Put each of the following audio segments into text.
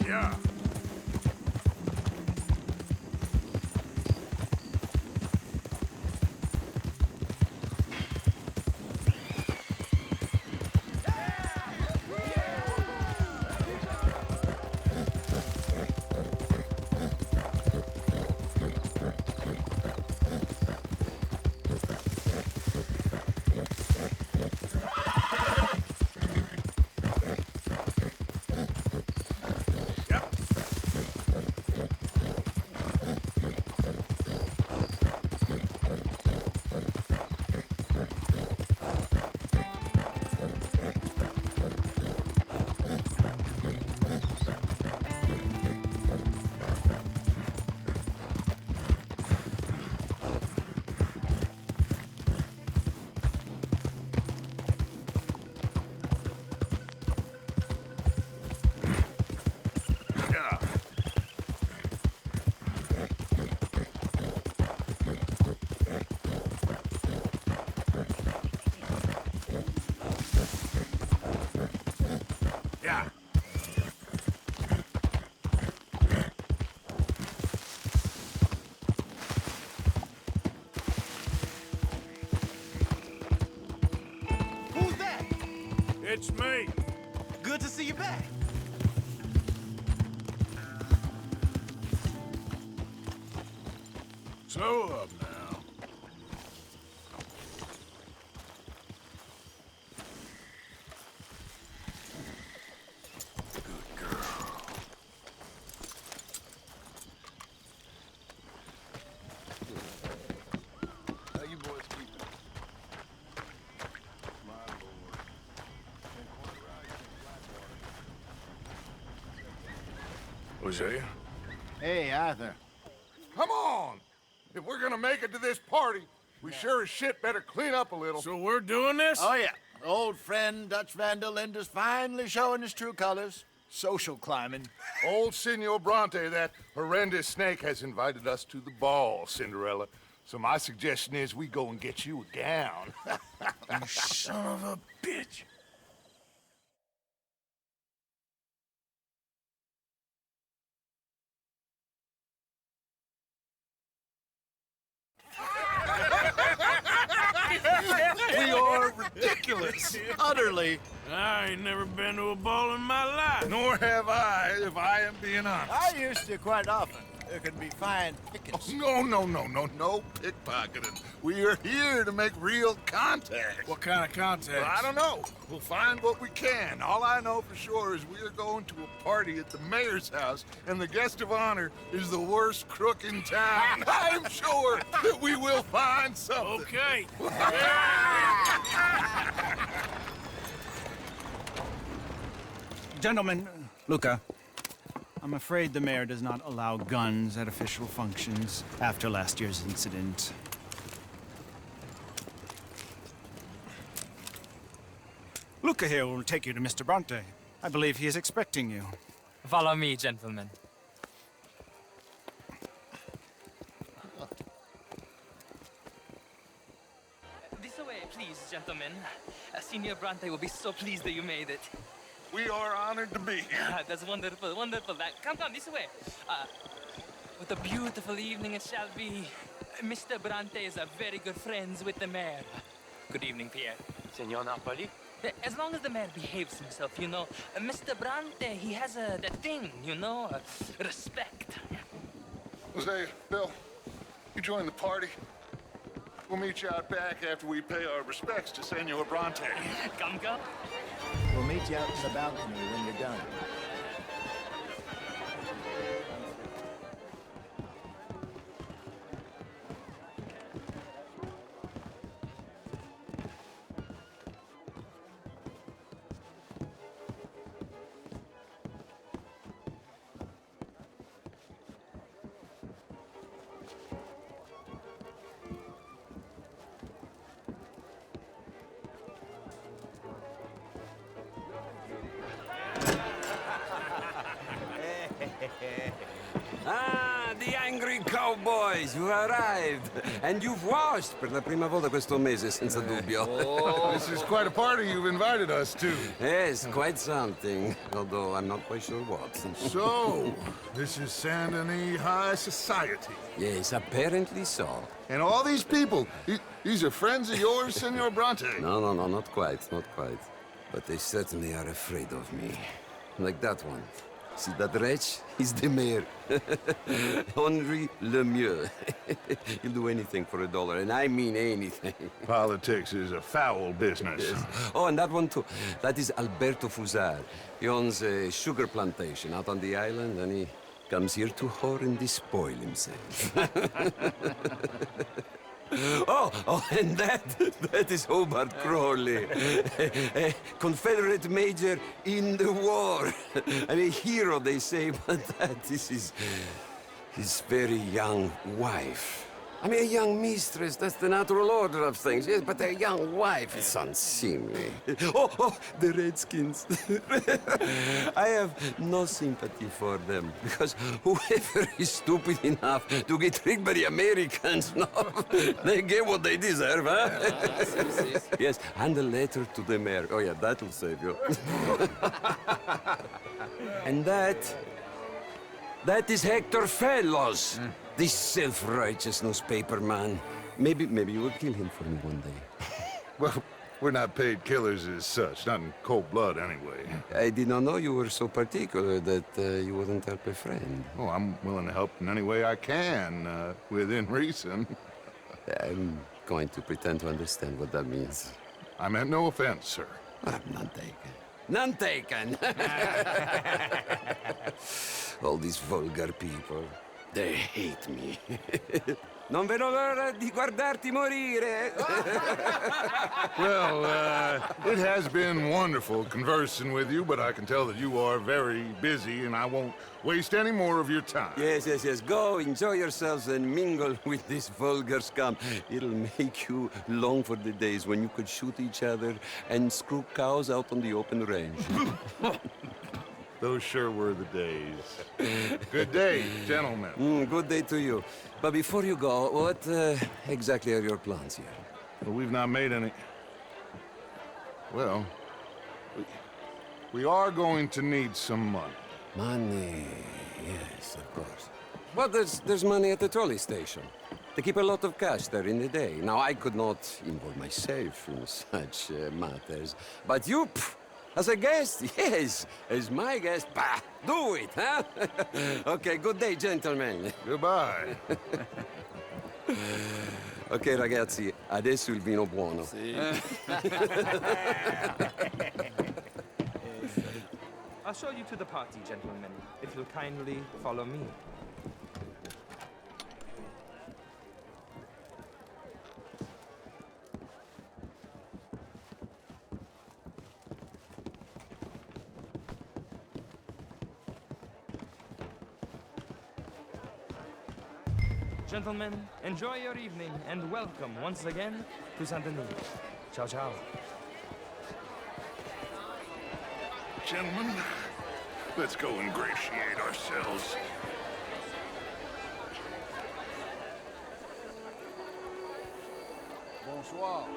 Yeah. Yeah. Who's that? It's me. Good to see you back. Slow up now. Good girl. How you boys keeping? My lord. Hosea? Hey, Arthur. Come on! If we're gonna make it to this party, we sure as shit better clean up a little. So we're doing this? Oh, yeah. Old friend Dutch Van der Linder's finally showing his true colors. Social climbing. Old Senor Bronte, that horrendous snake, has invited us to the ball, Cinderella. So my suggestion is we go and get you a gown. You son of a bitch. We are ridiculous. Utterly. I ain't never been to a ball in my life. Nor have I, if I am being honest. I used to quite often. There can be fine pickings. No pickpocketing. We are here to make real contact. What kind of contact? Well, I don't know. We'll find what we can. All I know for sure is we are going to a party at the mayor's house, and the guest of honor is the worst crook in town. I'm sure that we will find something. Okay. Gentlemen, Luca, I'm afraid the mayor does not allow guns at official functions after last year's incident. Luca here will take you to Mr. Bronte. I believe he is expecting you. Follow me, gentlemen. This way, please, gentlemen. Senior Bronte will be so pleased that you made it. We are honored to be here. That's wonderful, wonderful. Come this way. What a beautiful evening it shall be. Mr. Bronte is a very good friends with the mayor. Good evening, Pierre. Senor Napoli? As long as the mayor behaves himself, you know. Mr. Bronte, he has that thing, you know, respect. Jose, Bill, you join the party. We'll meet you out back after we pay our respects to Senor Bronte. Come. We'll meet you out in the balcony when you're done. Ah, the angry cowboys, you arrived. And you've washed per la prima volta questo mese, senza dubbio. This is quite a party you've invited us to. Yes, quite something, although I'm not quite sure what. So, this is Saint Denis High Society. Yes, apparently so. And all these people, these are friends of yours, Senor Bronte? No, not quite, not quite. But they certainly are afraid of me. Like that one. See that wretch? He's the mayor. Henri Lemieux. He'll do anything for $1, and I mean anything. Politics is a foul business. Yes. Oh, and that one too. That is Alberto Fusar. He owns a sugar plantation out on the island, and he comes here to whore and despoil himself. Oh, and that is Hobart Crawley, a Confederate major in the war. I mean, a hero, they say, but that is his very young wife. I mean, a young mistress, that's the natural order of things, yes, but a young wife is unseemly. Oh, the Redskins. I have no sympathy for them, because whoever is stupid enough to get tricked by the Americans, no, they get what they deserve, huh? Yes, and a letter to the mayor. Oh, yeah, that'll save you. And that is Hector Fellows. This self-righteous newspaper man. Maybe you will kill him for me one day. Well, we're not paid killers as such, not in cold blood anyway. I did not know you were so particular that you wouldn't help a friend. Oh, I'm willing to help in any way I can, within reason. I'm going to pretend to understand what that means. I meant no offense, sir. None taken. None taken! All these vulgar people. They hate me. Non vedo l'ora di guardarti morire. Well, it has been wonderful conversing with you, but I can tell that you are very busy, and I won't waste any more of your time. Yes. Go, enjoy yourselves, and mingle with this vulgar scum. It'll make you long for the days when you could shoot each other and screw cows out on the open range. Those sure were the days. Good day, gentlemen. Good day to you. But before you go, what exactly are your plans here? Well, we've not made any... Well, we are going to need some money. Money, yes, of course. Well, there's money at the trolley station. They keep a lot of cash there in the day. Now, I could not involve myself in such matters. But you... As a guest, yes. As my guest, bah, do it, huh? Okay, good day, gentlemen. Goodbye. Ok, ragazzi, adesso il vino buono. I'll show you to the party, gentlemen, if you'll kindly follow me. Gentlemen, enjoy your evening and welcome once again to Saint Denis. Ciao, ciao. Gentlemen, let's go ingratiate ourselves. Bonsoir.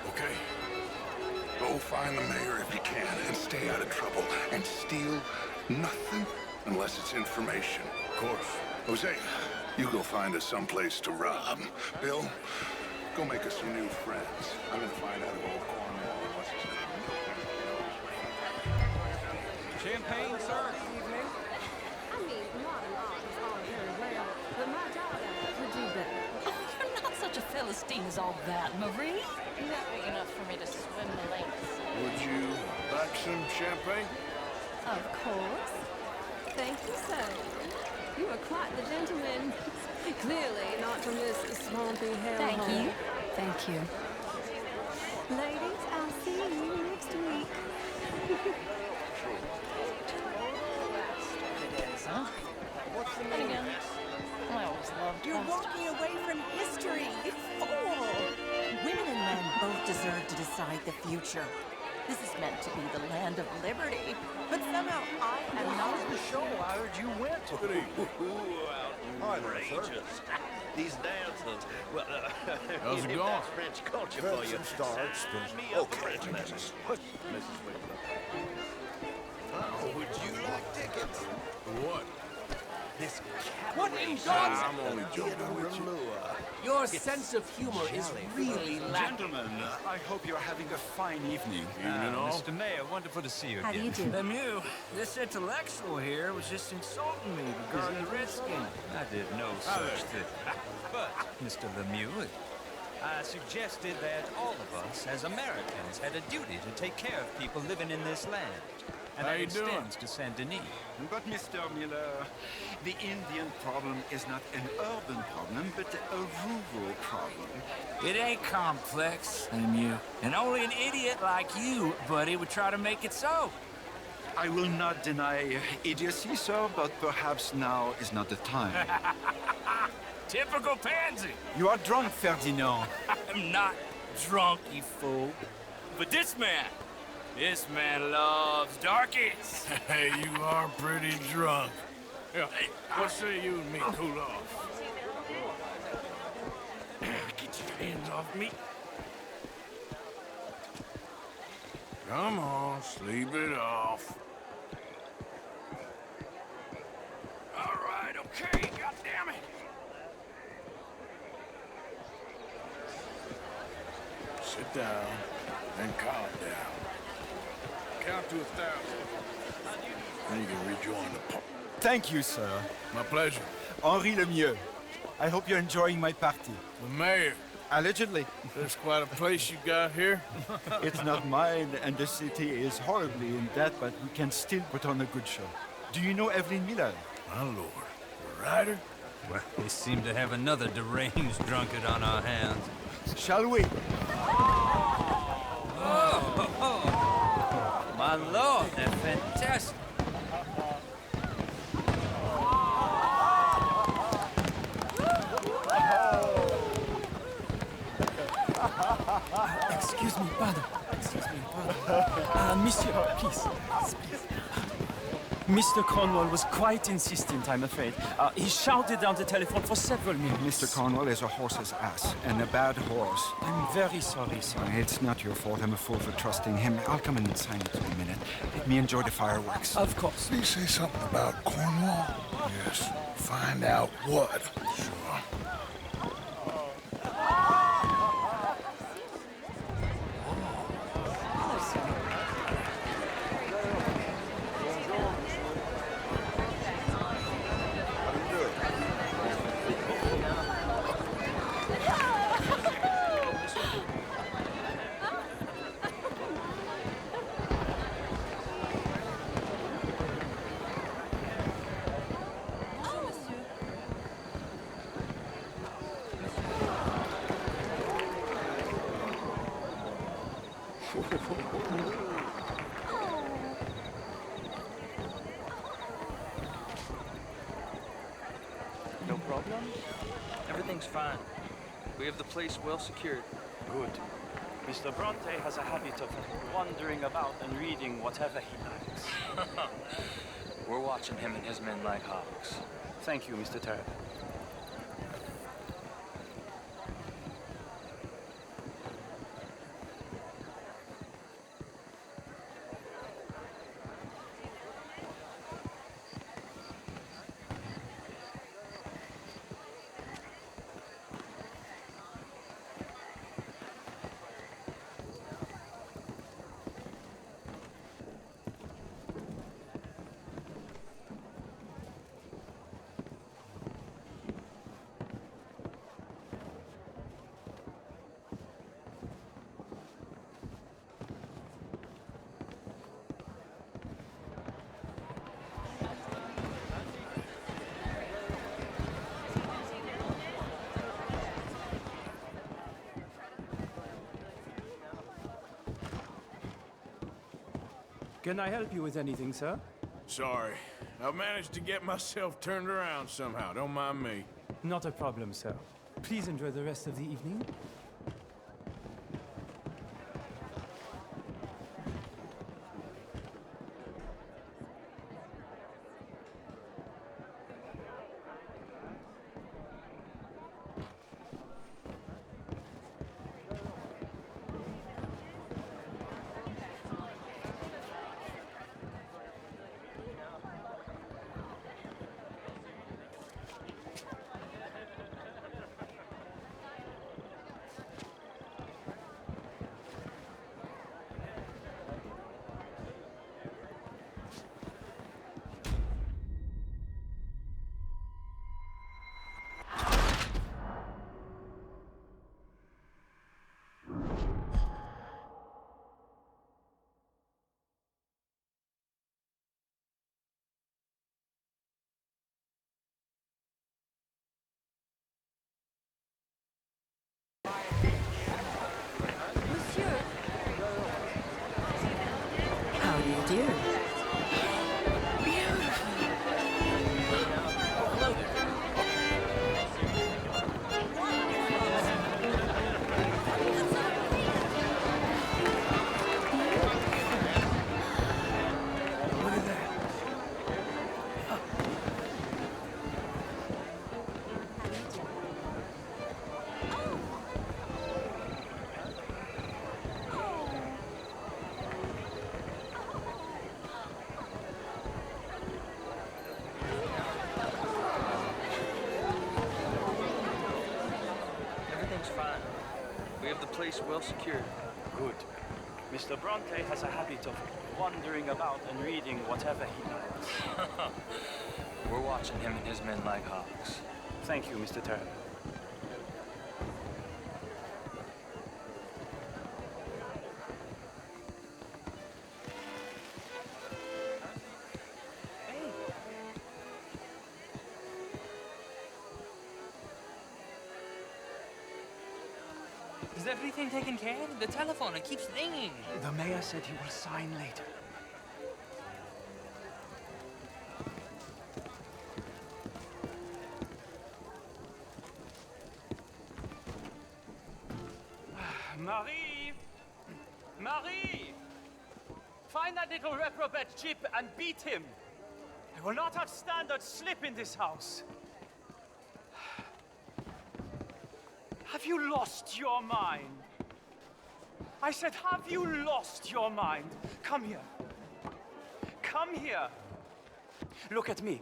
Okay. Go find the mayor if you can and stay out of trouble. And steal nothing unless it's information. Of course. Jose, you go find us someplace to rob. Bill, go make us some new friends. I'm gonna find out about Cornwall and what's his name. Champagne, sir? I mean, modern art is all very well, but my daughter could do better. Oh, you're not such a Philistine as all that, Marie. Not big enough for me to swim the lakes. Would you like some champagne? Of course. Thank you, sir. You are quite the gentleman. Clearly not from this swampy hellhole. Thank you. Thank you. Ladies, I'll see you next week. Huh? And again, I always loved You're walking away from history, you fool! Women and men both deserve to decide the future. This is meant to be the land of liberty, but somehow I am not... the show? I heard you win. Good evening. Outrageous. These dancers. Well, How's it if going? that's French culture for you. Sign me up for French lessons. Mrs. Wiggler. Would you like tickets? What? This What in God's... I'm only joking with you. Your sense of humor is really lacking. Gentlemen, I hope you're having a fine evening. Evening all. Mr. Mayor, wonderful to see you How do you do? Lemieux, this intellectual here was just insulting me regarding the Redskins. I did no such thing. But, Mr. Lemieux, I suggested that all of us, as Americans, had a duty to take care of people living in this land. And How that you doing? extends to Saint Denis. But, Mr. Miller, the Indian problem is not an urban problem, but a rural problem. It ain't complex, Lemieux. And only an idiot like you, buddy, would try to make it so. I will not deny idiocy, sir, but perhaps now is not the time. Typical pansy. You are drunk, Ferdinand. I'm not drunk, you fool. But this man loves darkies. Hey, you are pretty drunk. Yeah, what say you and me cool off? Get your hands off me. Come on, sleep it off. All right, okay, goddammit. Sit down and calm down. Count to 1,000. Then you can rejoin the party. Thank you, sir. My pleasure. Henri Lemieux. I hope you're enjoying my party. The mayor. Allegedly. There's quite a place you got here. It's not mine, and the city is horribly in debt, but we can still put on a good show. Do you know Evelyn Miller? My lord. The writer? Well, we seem to have another deranged drunkard on our hands. Shall we? My lord, they're fantastic. Excuse me, pardon. Monsieur, please. Mr. Cornwall was quite insistent, I'm afraid. He shouted down the telephone for several minutes. Mr. Cornwall is a horse's ass, and a bad horse. I'm very sorry, sir. It's not your fault. I'm a fool for trusting him. I'll come in and sign it for a minute. Let me enjoy the fireworks. Of course. Did he say something about Cornwall? Yes. Find out what. Sure. No problem? Everything's fine. We have the place well secured. Good. Mr. Bronte has a habit of wandering about and reading whatever he likes. We're watching him and his men like hawks. Thank you, Mr. Terry. Can I help you with anything, sir? Sorry. I managed to get myself turned around somehow. Don't mind me. Not a problem, sir. Please enjoy the rest of the evening. place well secured. Good. Mr. Bronte has a habit of wandering about and reading whatever he likes. We're watching him and his men like hawks. Thank you, Mr. Turner. Is everything taken care of? The telephone, it keeps ringing. The mayor said he will sign later. Marie! Marie! Find that little reprobate Chip and beat him. I will not have standards slip in this house. Have you lost your mind? I said, have you lost your mind? Come here. Come here. Look at me.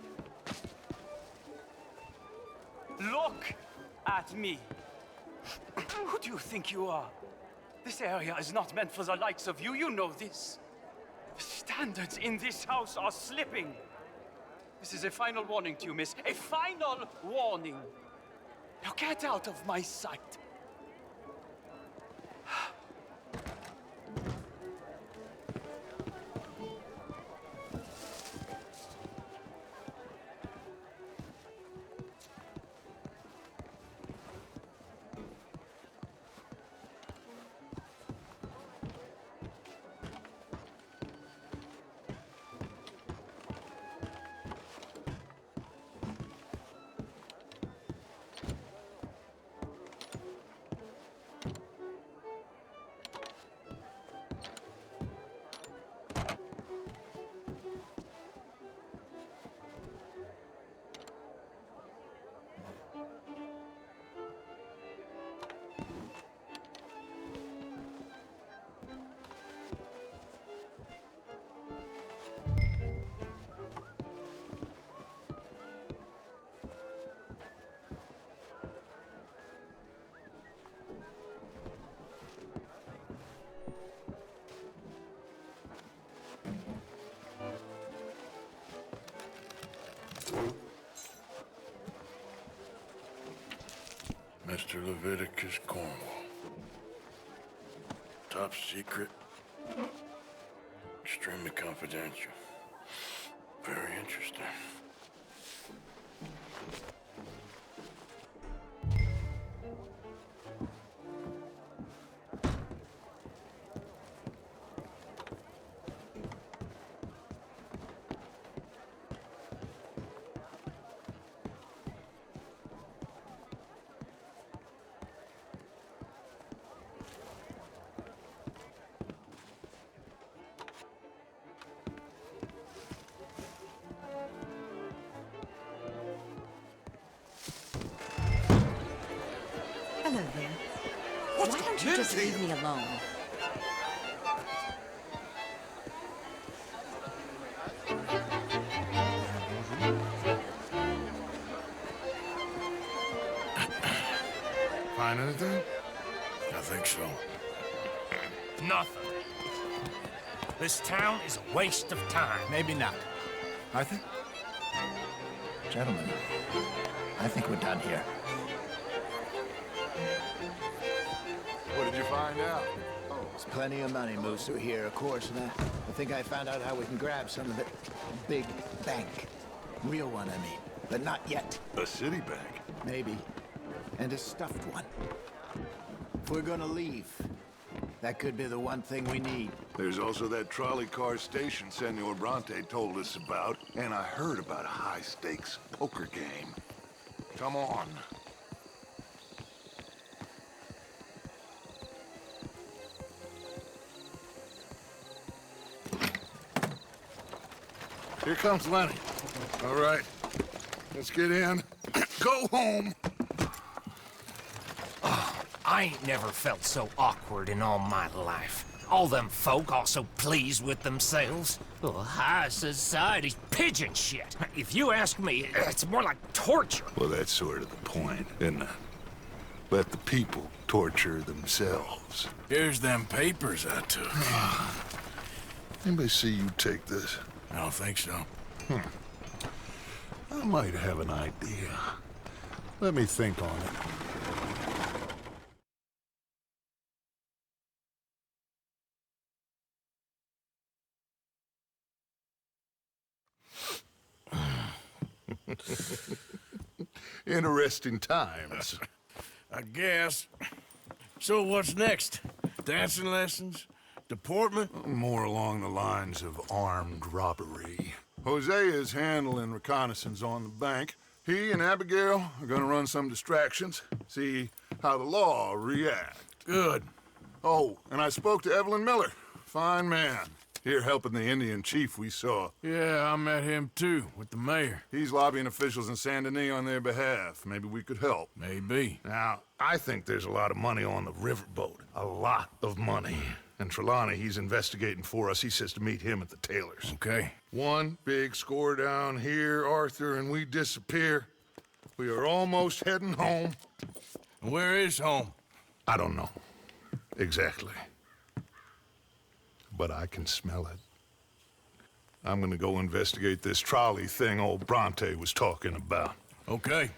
Look at me. Who do you think you are? This area is not meant for the likes of you. You know this. The standards in this house are slipping. This is a final warning to you, miss. A final warning. Now get out of my sight. Mr. Leviticus Cornwall. Top secret. Extremely confidential. Very interesting. Hello there. Why don't you just leave me alone? Find anything? I think so. Nothing. This town is a waste of time. Maybe not. Arthur? Gentlemen, I think we're done here. What did you find out? Oh, there's plenty of money moves through here, of course, and I think I found out how we can grab some of it. Big bank. Real one, I mean. But not yet. A city bank? Maybe. And a stuffed one. If we're gonna leave, that could be the one thing we need. There's also that trolley car station Senor Bronte told us about, and I heard about a high-stakes poker game. Come on. Here comes Lenny. All right, let's get in. Go home. Oh, I ain't never felt so awkward in all my life. All them folk all so pleased with themselves. Oh, high society's pigeon shit. If you ask me, it's more like torture. Well, that's sort of the point, isn't it? let the people torture themselves. Here's them papers I took. Anybody see you take this? I don't think so. I might have an idea. Let me think on it. Interesting times. I guess. So what's next? Dancing lessons? Deportment? More along the lines of armed robbery. Hosea is handling reconnaissance on the bank. He and Abigail are gonna run some distractions, see how the law react. Good. Oh, and I spoke to Evelyn Miller. Fine man. Here helping the Indian chief we saw. Yeah, I met him too, with the mayor. He's lobbying officials in Saint Denis on their behalf. Maybe we could help. Maybe. Now, I think there's a lot of money on the riverboat. A lot of money. And Trelawney, he's investigating for us. He says to meet him at the Taylor's. Okay. One big score down here, Arthur, and we disappear. We are almost heading home. Where is home? I don't know. Exactly. But I can smell it. I'm gonna go investigate this trolley thing old Bronte was talking about. Okay.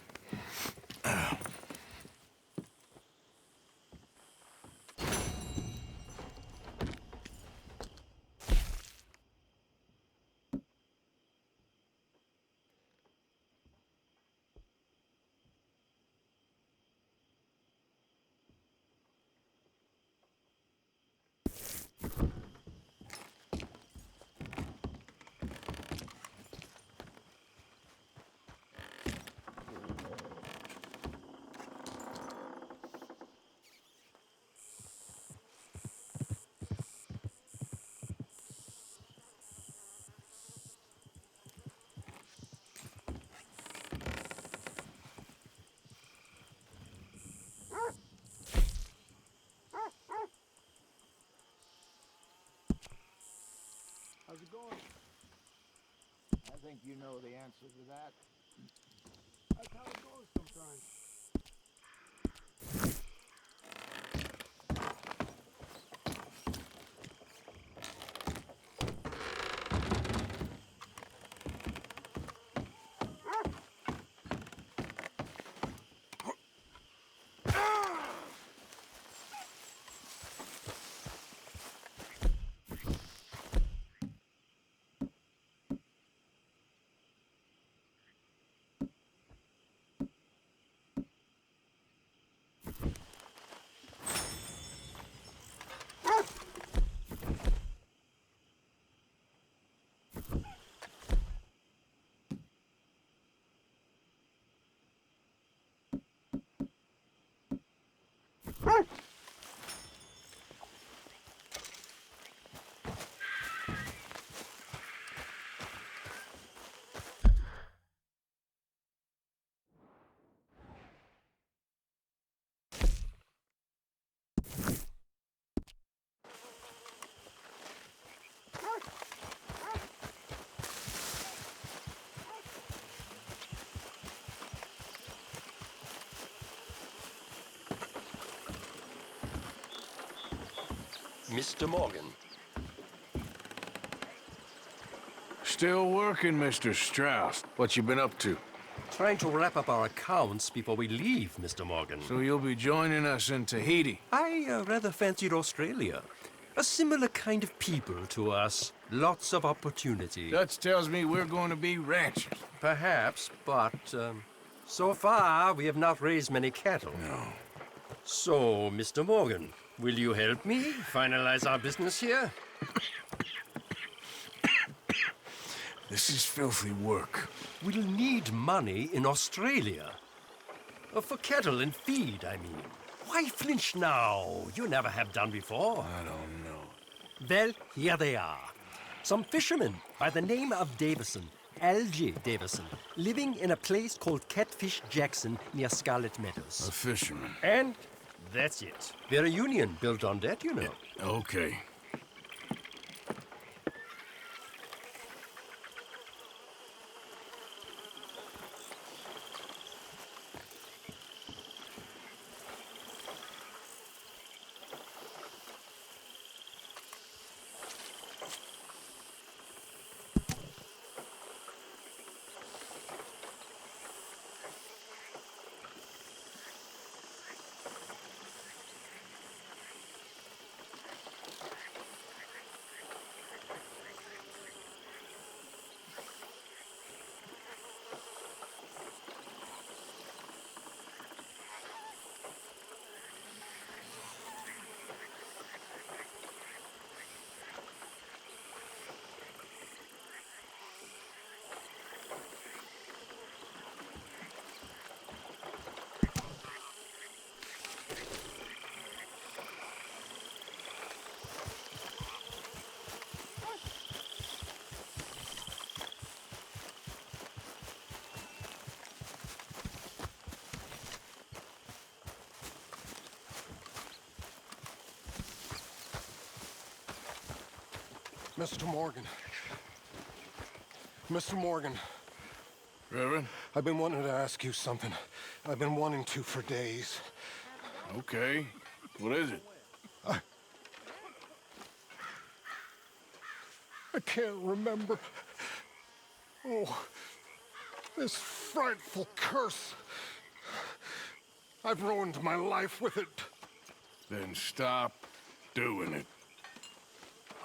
How's it going? I think you know the answer to that. That's how it goes sometimes. Mr. Morgan. Still working, Mr. Strauss. What you been up to? Trying to wrap up our accounts before we leave, Mr. Morgan. So you'll be joining us in Tahiti? I rather fancied Australia. A similar kind of people to us. Lots of opportunity. That tells me we're going to be ranchers. Perhaps, but so far we have not raised many cattle. No. So, Mr. Morgan, will you help me finalize our business here? This is filthy work. We'll need money in Australia. For cattle and feed, I mean. Why flinch now? You never have done before. I don't know. Well, here they are. Some fishermen by the name of Davison, L.J. Davison, living in a place called Catfish Jackson near Scarlet Meadows. A fisherman. And that's it. We're a union built on that, you know. Okay. Mr. Morgan. Mr. Morgan. Reverend? I've been wanting to ask you something. I've been wanting to for days. Okay. What is it? I can't remember. Oh, this frightful curse. I've ruined my life with it. Then stop doing it.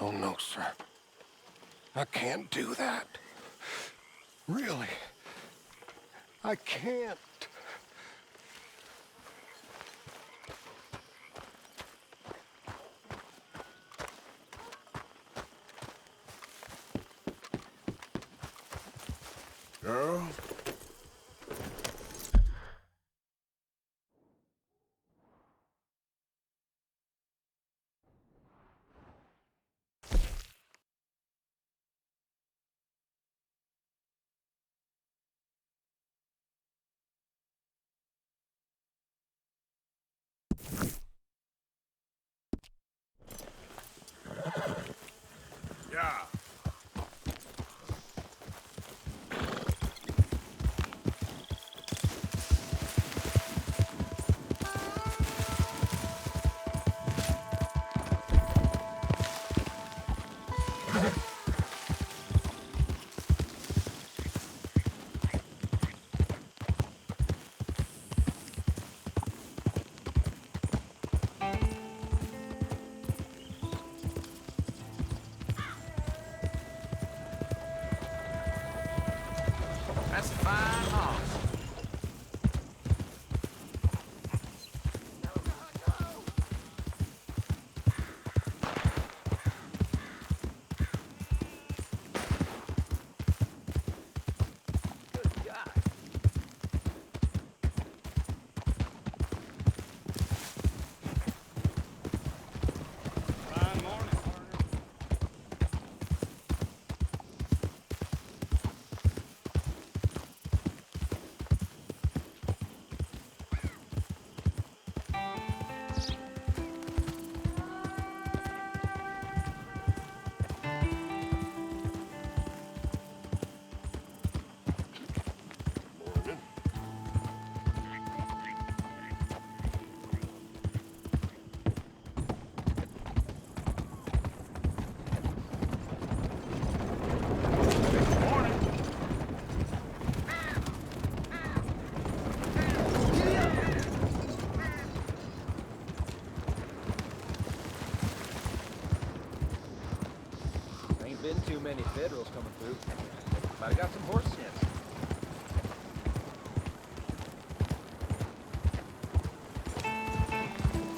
Oh, no, sir. I can't do that. Really. I can't. Girl? Yeah. That's a fine horse. Ain't been too many Federals coming through. Might have got some horse sense.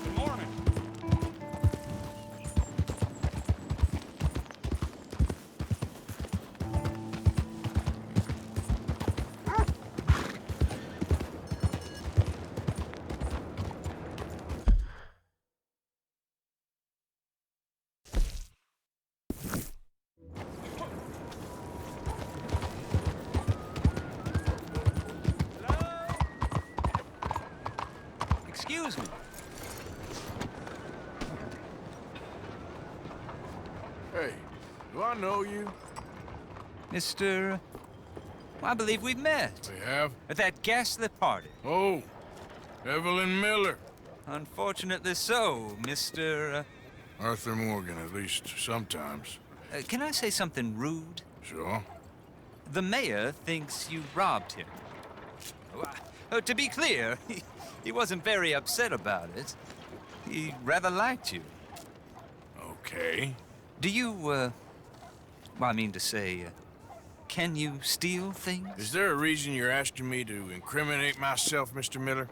Good morning. Excuse me. Hey, do I know you? Mr. I believe we've met. We have? At that ghastly party. Oh, Evelyn Miller. Unfortunately so, Mr. Arthur Morgan, at least sometimes. Can I say something rude? Sure. The mayor thinks you robbed him. To be clear, he wasn't very upset about it. He rather liked you. Okay. Do you, well, I mean to say, can you steal things? Is there a reason you're asking me to incriminate myself, Mr. Miller?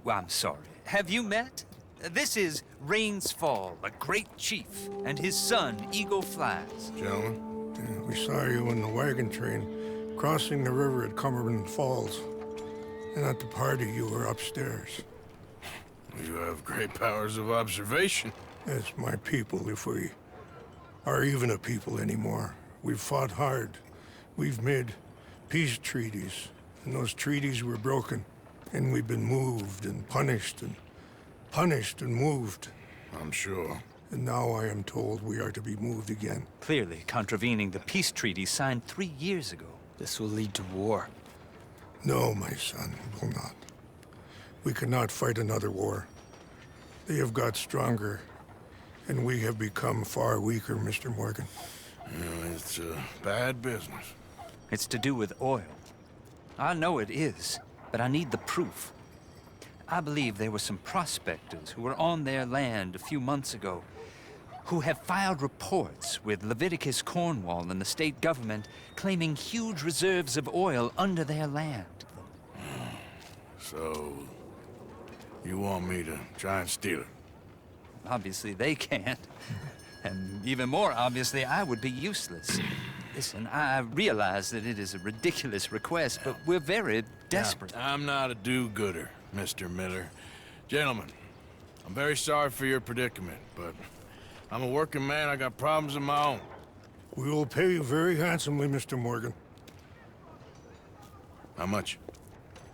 Well, I'm sorry. Have you met? This is Rains Fall, a great chief, and his son, Eagle Flies. Gentlemen? Yeah, we saw you in the wagon train crossing the river at Cumberland Falls. And at the party, you were upstairs. You have great powers of observation. It's my people, if we are even a people anymore. We've fought hard. We've made peace treaties, and those treaties were broken. And we've been moved and punished and moved. I'm sure. And now I am told we are to be moved again. Clearly contravening the peace treaty signed 3 years ago. This will lead to war. No, my son, it will not. We cannot fight another war. They have got stronger, and we have become far weaker, Mr. Morgan. It's bad business. It's to do with oil. I know it is, but I need the proof. I believe there were some prospectors who were on their land a few months ago who have filed reports with Leviticus Cornwall and the state government claiming huge reserves of oil under their land. So, you want me to try and steal it? Obviously they can't. And even more obviously, I would be useless. Listen, I realize that it is a ridiculous request, but we're very desperate. Now, I'm not a do-gooder, Mr. Miller. Gentlemen, I'm very sorry for your predicament, but I'm a working man. I got problems of my own. We will pay you very handsomely, Mr. Morgan. How much?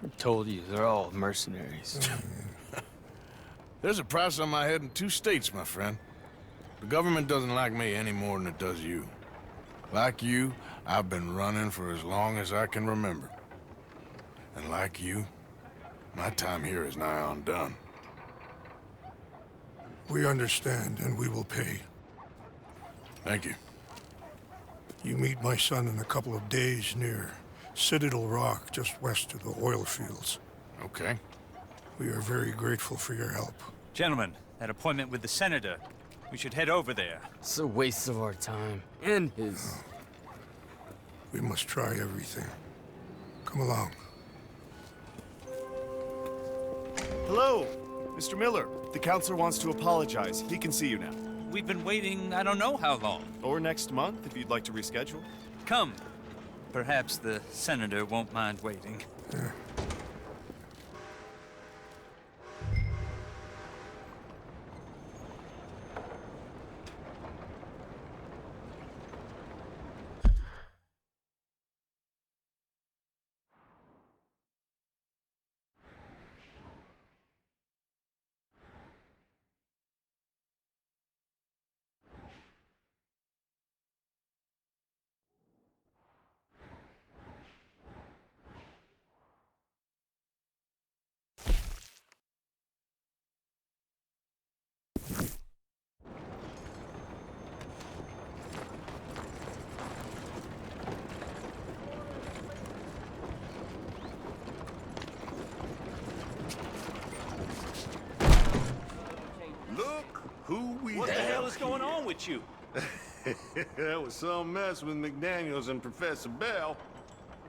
I told you, they're all mercenaries. There's a price on my head in 2 states, my friend. The government doesn't like me any more than it does you. Like you, I've been running for as long as I can remember. And like you, my time here is nigh on done. We understand, and we will pay. Thank you. You meet my son in a couple of days near Citadel Rock, just west of the oil fields. Okay. We are very grateful for your help. Gentlemen, that appointment with the senator. We should head over there. It's a waste of our time. And his. We must try everything. Come along. Hello, Mr. Miller. The counselor wants to apologize. He can see you now. We've been waiting I don't know how long. Or next month, if you'd like to reschedule. Come. Perhaps the senator won't mind waiting. Yeah. What the hell is going on with you? That was some mess with McDaniels and Professor Bell.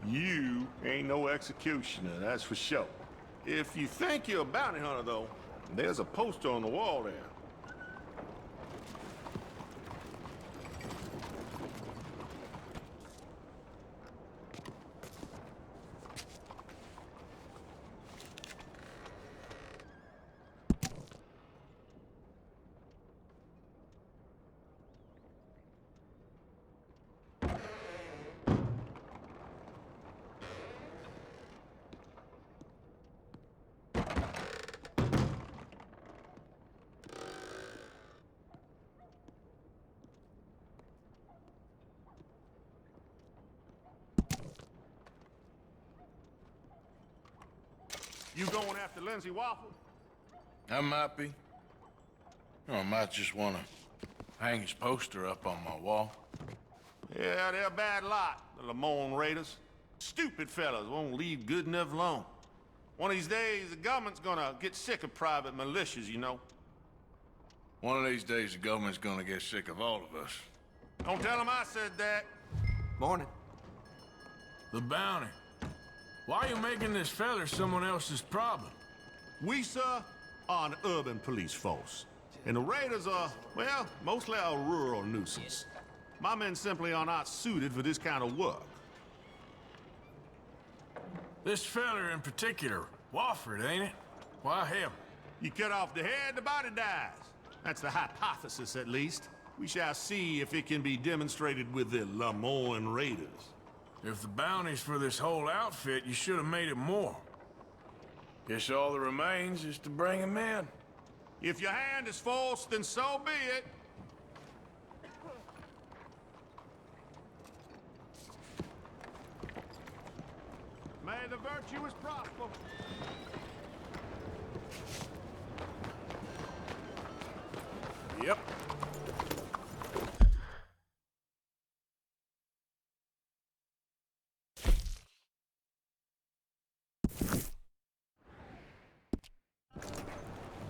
You ain't no executioner, that's for sure. If you think you're a bounty hunter, though, there's a poster on the wall there. You going after Lindsay Waffle? I might be. Or I might just want to hang his poster up on my wall. Yeah, they're a bad lot, the Lamont Raiders. Stupid fellas won't leave good enough alone. One of these days, the government's gonna get sick of private militias, you know. One of these days, the government's gonna get sick of all of us. Don't tell them I said that. Morning. The bounty. Why are you making this feller someone else's problem? We, sir, are an urban police force. And the Raiders are, well, mostly a rural nuisance. My men simply are not suited for this kind of work. This feller in particular, Wofford, ain't it? Why him? You cut off the head, the body dies. That's the hypothesis, at least. We shall see if it can be demonstrated with the Lamont Raiders. If the bounty's for this whole outfit, you should have made it more. Guess all that remains is to bring him in. If your hand is forced, then so be it. May the virtuous prosper. Yep.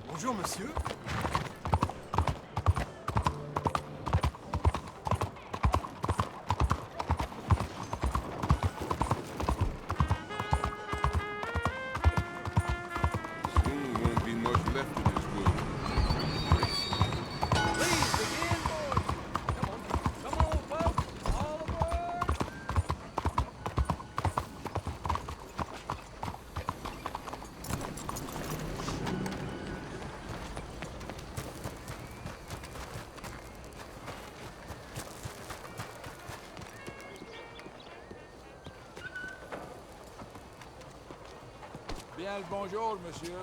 Bonjour, monsieur. Soon won't be much left of this world. Please begin, boys. Come on, folks. All aboard. Bien le bonjour, monsieur.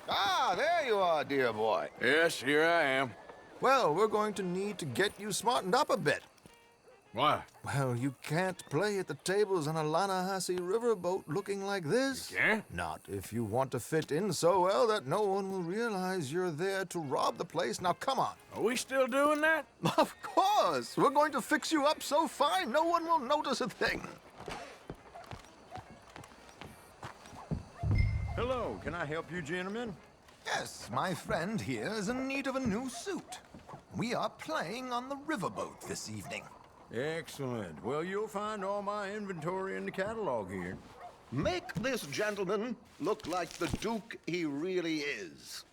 Ah, there you are, dear boy. Yes, here I am. Well, we're going to need to get you smartened up a bit. Why? Well, you can't play at the tables on a Lannahechee riverboat looking like this. You can't? Not if you want to fit in so well that no one will realize you're there to rob the place. Now, come on. Are we still doing that? Of course. We're going to fix you up so fine no one will notice a thing. Hello, can I help you, gentlemen? Yes, my friend here is in need of a new suit. We are playing on the riverboat this evening. Excellent. Well, you'll find all my inventory in the catalog here. Make this gentleman look like the Duke he really is.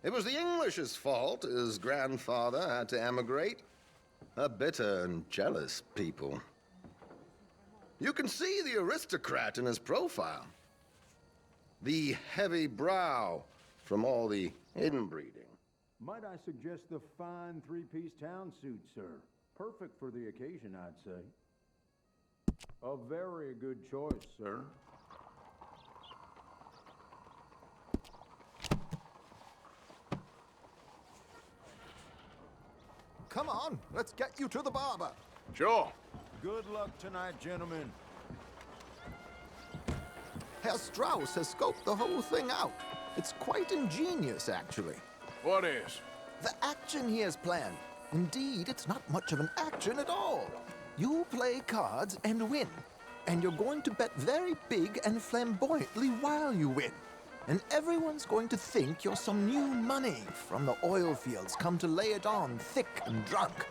It was the English's fault his grandfather had to emigrate. A bitter and jealous people. You can see the aristocrat in his profile. The heavy brow from all the inbreeding. Might I suggest the fine three-piece town suit, sir? Perfect for the occasion, I'd say. A very good choice, sir. Come on, let's get you to the barber. Sure. Good luck tonight, gentlemen. Herr Strauss has scoped the whole thing out. It's quite ingenious, actually. What is? The action he has planned. Indeed, it's not much of an action at all. You play cards and win. And you're going to bet very big and flamboyantly while you win. And everyone's going to think you're some new money from the oil fields come to lay it on thick and drunk.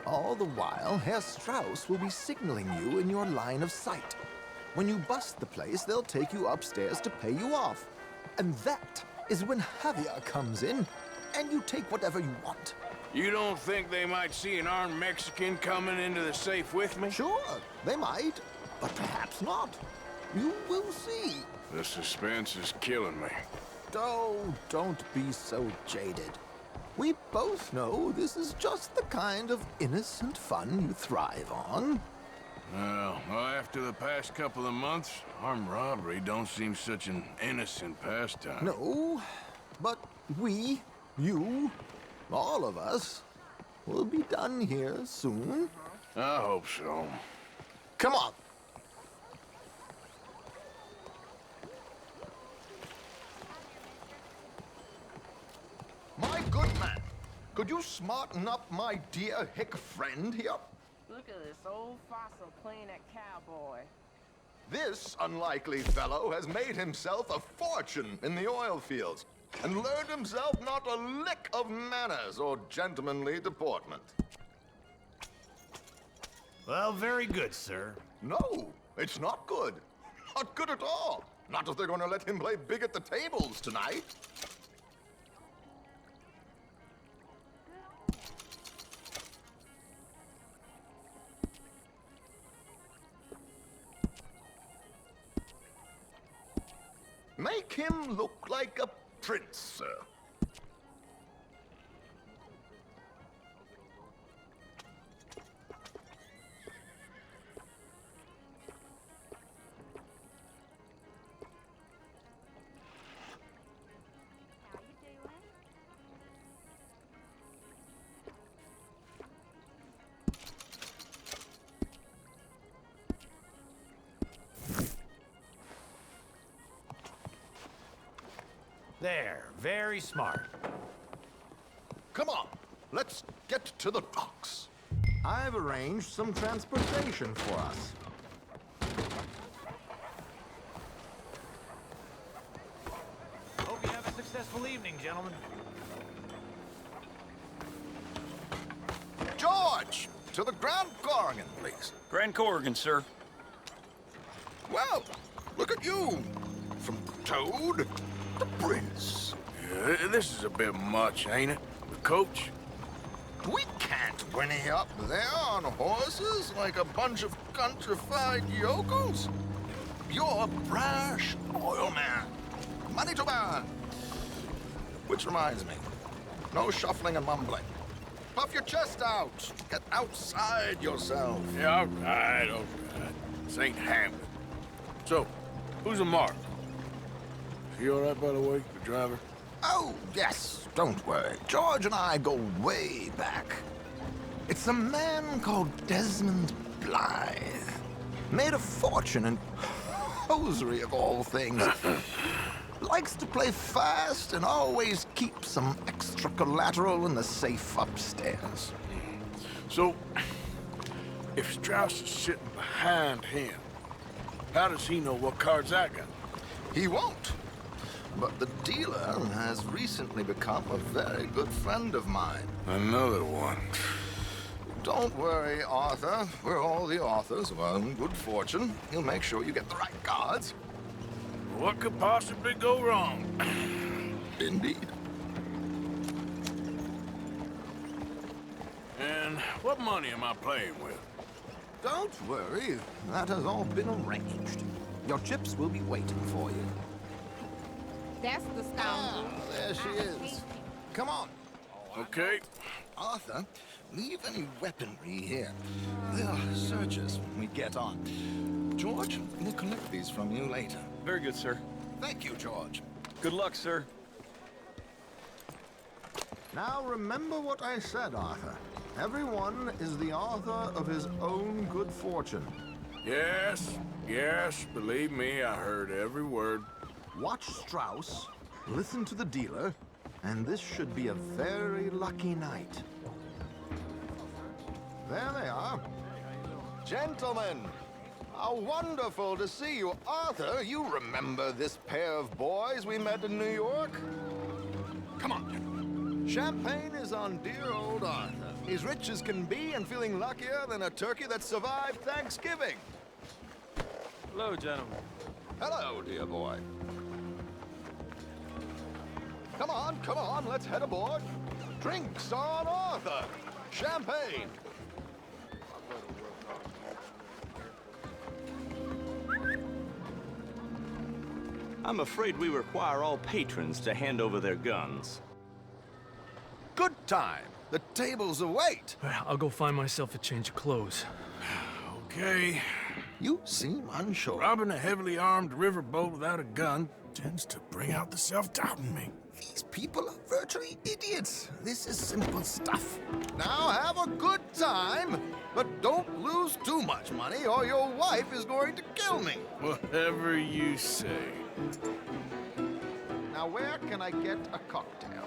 All the while, Herr Strauss will be signaling you in your line of sight. When you bust the place, they'll take you upstairs to pay you off. And that is when Javier comes in, and you take whatever you want. You don't think they might see an armed Mexican coming into the safe with me? Sure, they might, but perhaps not. You will see. The suspense is killing me. Oh, don't be so jaded. We both know this is just the kind of innocent fun you thrive on. Well, after the past couple of months, armed robbery don't seem such an innocent pastime. No, but we, you, all of us, will be done here soon. I hope so. Come on. My good man, could you smarten up my dear hick friend here? Look at this old fossil playing at cowboy. This unlikely fellow has made himself a fortune in the oil fields and learned himself not a lick of manners or gentlemanly deportment. Well, very good, sir. No, it's not good. Not good at all. Not if they're going to let him play big at the tables tonight. Make him look like a prince, sir. There, very smart. Come on, let's get to the docks. I've arranged some transportation for us. Hope you have a successful evening, gentlemen. George, to the Grand Corrigan, please. Grand Corrigan, sir. Well, look at you. From Toad to Prince. Yeah, this is a bit much, ain't it? The coach? We can't whinny up there on horses like a bunch of countrified yokels. You're a brash oil man. Money to burn. Which reminds me, no shuffling and mumbling. Puff your chest out. Get outside yourself. Yeah, all right. This ain't Hamlet. So, who's a mark? Is he all right, by the way, the driver? Oh, yes. Don't worry. George and I go way back. It's a man called Desmond Blythe. Made a fortune in hosiery of all things. Likes to play fast and always keeps some extra collateral in the safe upstairs. So, if Strauss is sitting behind him, how does he know what cards I got? He won't. But the dealer has recently become a very good friend of mine. Another one. Don't worry, Arthur. We're all the authors of our own good fortune. He'll make sure you get the right cards. What could possibly go wrong? Indeed. And what money am I playing with? Don't worry. That has all been arranged. Your chips will be waiting for you. That's the scoundrel. Ah, there she is. Come on. Okay. Arthur, leave any weaponry here. They'll search us when we get on. George, we'll collect these from you later. Very good, sir. Thank you, George. Good luck, sir. Now remember what I said, Arthur. Everyone is the author of his own good fortune. Yes, believe me, I heard every word. Watch Strauss, listen to the dealer, and this should be a very lucky night. There they are. Gentlemen, how wonderful to see you. Arthur, you remember this pair of boys we met in New York? Come on. Champagne is on dear old Arthur. He's rich as can be and feeling luckier than a turkey that survived Thanksgiving. Hello, gentlemen. Hello, dear boy. Come on, let's head aboard. Drinks on Arthur. Champagne. I'm afraid we require all patrons to hand over their guns. Good time. The tables await. I'll go find myself a change of clothes. Okay. You seem unsure. Robbing a heavily armed riverboat without a gun tends to bring out the self-doubt in me. These people are virtually idiots. This is simple stuff. Now have a good time, but don't lose too much money or your wife is going to kill me. Whatever you say. Now where can I get a cocktail?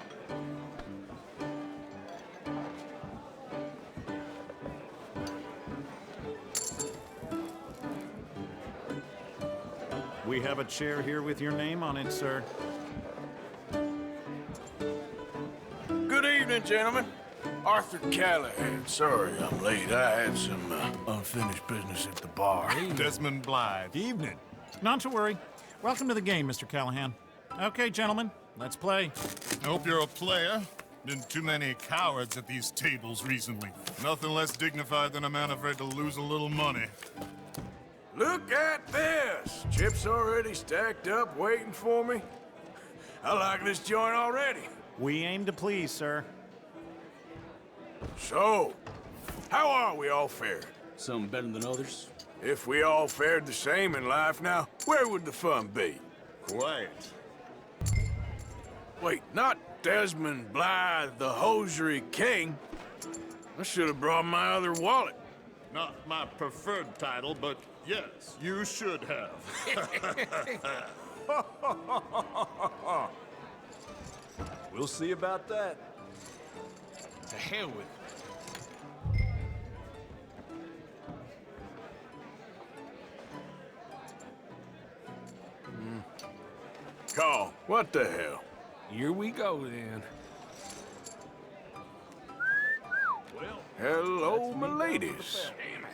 We have a chair here with your name on it, sir. Good evening, gentlemen. Arthur Callahan. Sorry I'm late. I had some unfinished business at the bar. Desmond Blythe. Evening. Not to worry. Welcome to the game, Mr. Callahan. Okay, gentlemen, let's play. I hope you're a player. Been too many cowards at these tables recently. Nothing less dignified than a man afraid to lose a little money. Look at this! Chips already stacked up, waiting for me. I like this joint already. We aim to please, sir. So, how are we all fared? Some better than others. If we all fared the same in life now, where would the fun be? Quiet. Wait, not Desmond Blythe, the hosiery king. I should have brought my other wallet. Not my preferred title, but yes, you should have. We'll see about that. To hell with it. Call. What the hell? Here we go, then. Well, hello, my ladies. Damn it.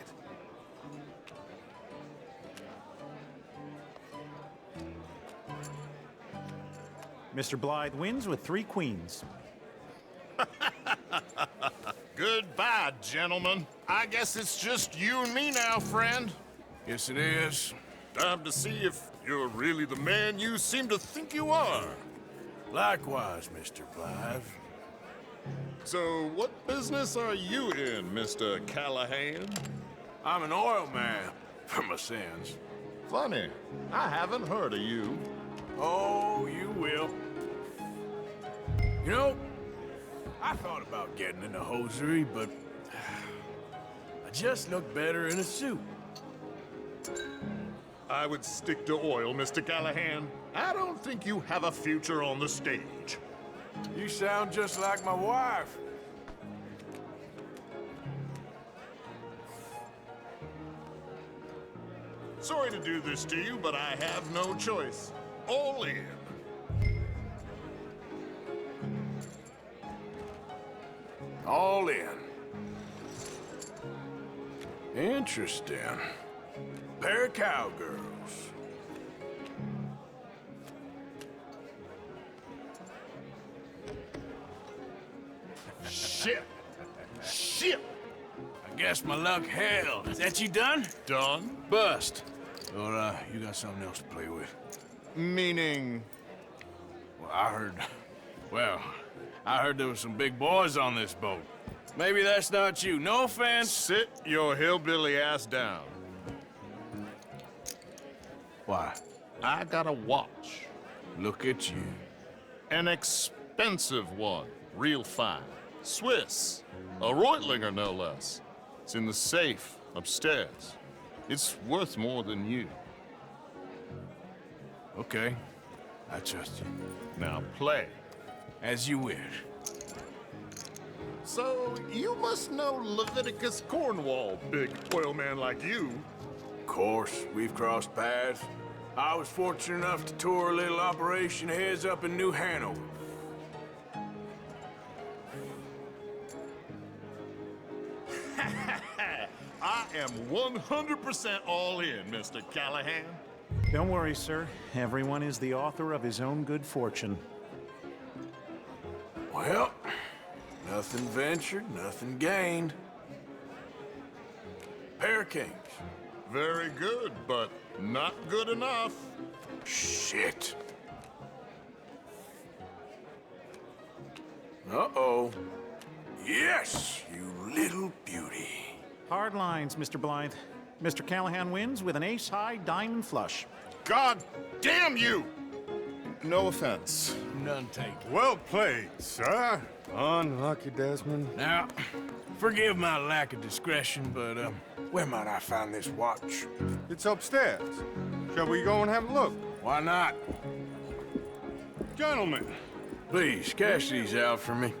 Mr. Blythe wins with 3 queens. Goodbye, gentlemen. I guess it's just you and me now, friend. Yes, it is. Time to see if you're really the man you seem to think you are. Likewise, Mr. Blythe. So, what business are you in, Mr. Callahan? I'm an oil man, for my sins. Funny, I haven't heard of you. Oh, you will. You know, I thought about getting into hosiery, but I just look better in a suit. I would stick to oil, Mr. Callahan. I don't think you have a future on the stage. You sound just like my wife. Sorry to do this to you, but I have no choice. All in. All in. Interesting. Pair of cowgirls. Shit! Shit! I guess my luck held. Is that you done? Done? Bust. Or, you got something else to play with? Meaning? Well, I heard there was some big boys on this boat. Maybe that's not you. No offense. Sit your hillbilly ass down. Why? I got a watch. Look at you. An expensive one. Real fine. Swiss. A Reutlinger, no less. It's in the safe upstairs. It's worth more than you. Okay. I trust you. Now play. As you wish. So, you must know Leviticus Cornwall, big oil man like you. Of course, we've crossed paths. I was fortunate enough to tour a little operation of his up in New Hanover. I am 100% all in, Mr. Callahan. Don't worry, sir. Everyone is the author of his own good fortune. Well, nothing ventured, nothing gained. Pair of kings. Very good, but not good enough. Shit. Uh-oh. Yes, you little beauty. Hard lines, Mr. Blythe. Mr. Callahan wins with an ace-high diamond flush. God damn you! No offense. None taken. Well played, sir. Unlucky, Desmond. Now, forgive my lack of discretion, but, where might I find this watch? It's upstairs. Shall we go and have a look? Why not? Gentlemen. Please, cash these out for me.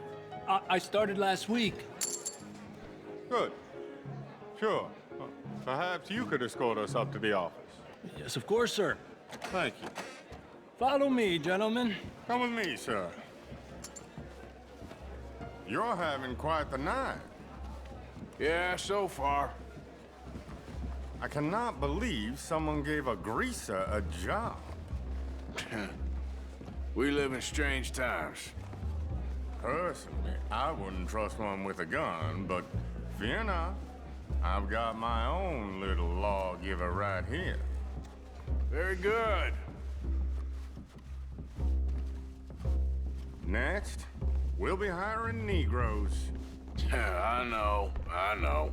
I started last week. Good. Sure. Perhaps you could escort us up to the office. Yes, of course, sir. Thank you. Follow me, gentlemen. Come with me, sir. You're having quite the night. Yeah, so far. I cannot believe someone gave a greaser a job. We live in strange times. Personally, I wouldn't trust one with a gun, but fear not. I've got my own little lawgiver right here. Very good. Next, we'll be hiring Negroes. I know.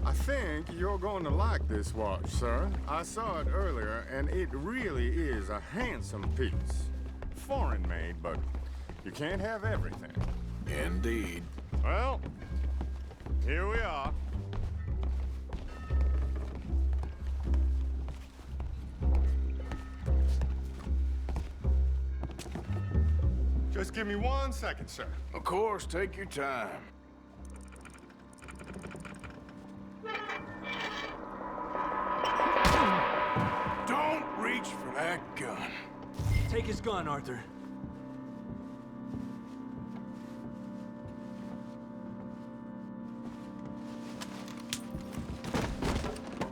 I think you're going to like this watch, sir. I saw it earlier, and it really is a handsome piece. Foreign made, but you can't have everything. Indeed. Well, here we are. Just give me 1 second, sir. Of course, take your time. Don't reach for that gun. Take his gun, Arthur.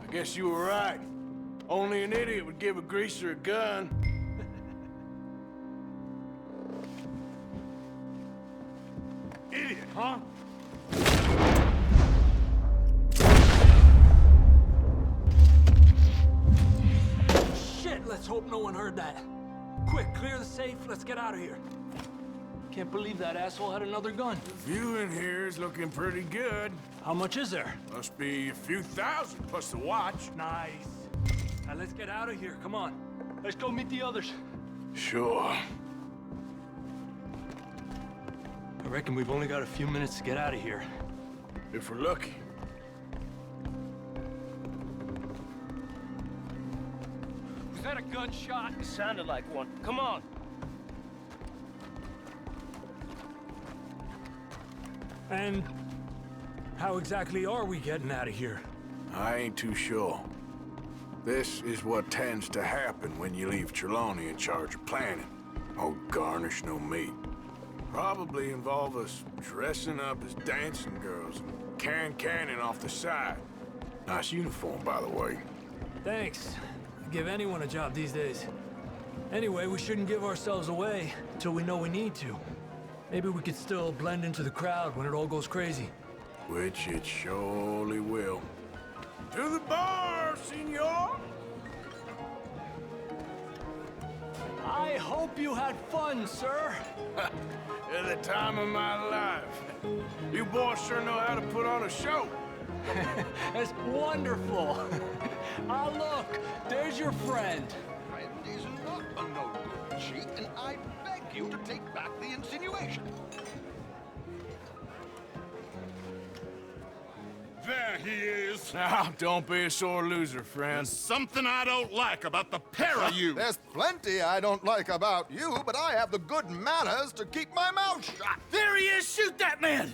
I guess you were right. Only an idiot would give a greaser a gun. Idiot, huh? Shit, let's hope no one heard that. Quick, clear the safe, let's get out of here. Can't believe that asshole had another gun. The view in here is looking pretty good. How much is there? Must be a few thousand plus the watch. Nice. Now let's get out of here, come on. Let's go meet the others. Sure. I reckon we've only got a few minutes to get out of here. If we're lucky. Was that a gunshot? It sounded like one. Come on. And how exactly are we getting out of here? I ain't too sure. This is what tends to happen when you leave Trelawney in charge of planning. Oh, garnish no meat. Probably involve us dressing up as dancing girls and canning off the side. Nice uniform, by the way. Thanks. I'd give anyone a job these days. Anyway, we shouldn't give ourselves away until we know we need to. Maybe we could still blend into the crowd when it all goes crazy. Which it surely will. To the bar, senor! I hope you had fun, sir. At the time of my life. You boys sure know how to put on a show. That's wonderful. Ah, look, there's your friend. Friend is not a no-good cheat, and I beg you to take back the insinuation. There he is. Now, don't be a sore loser, friend. There's something I don't like about the pair of you. There's plenty I don't like about you, but I have the good manners to keep my mouth shut. There he is! Shoot that man!